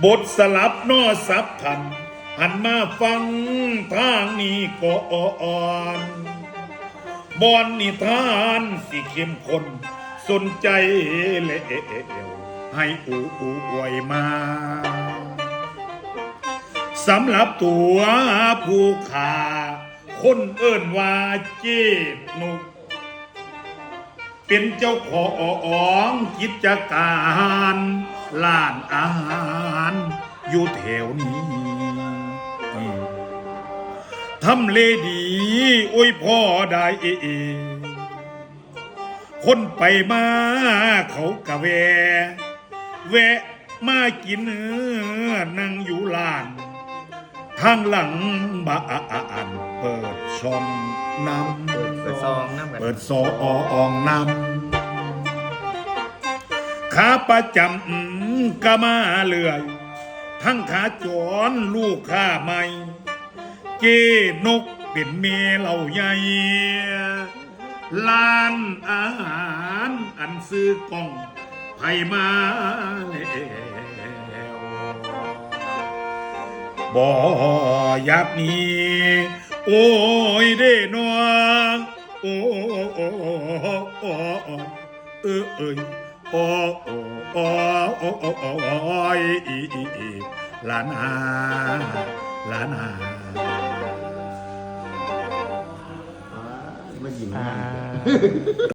บทสลับนอสับทันหันมาฟังทางนี้ก่อนบอนนิทานสิเข้มข้นสนใจเลวให้อวยมาสำหรับตัวผู้ขาคนเอิ้นว่าเจนุกเป็นเจ้าของกิจการร้านอาหารอยู่แถวนี้ทำเลดีโอ้ยพ่อได้คนไปมาเขากะแวะมากินนั่งอยู่ร้านทางหลังบ้านเปิดช่องน้ำเปิดซองน้ำขาประจำก็มาเลื่อยทั้งขาจรลูกค้าใหม่เจนกเป็นเมียเหล่าใหญ่ร้านอาหารอันซื้อกล้องไผมาแล้วบ่อยากหนีโอ้ยเด้นอโอ้เอ้ยโอ้ยลานามายิ้ม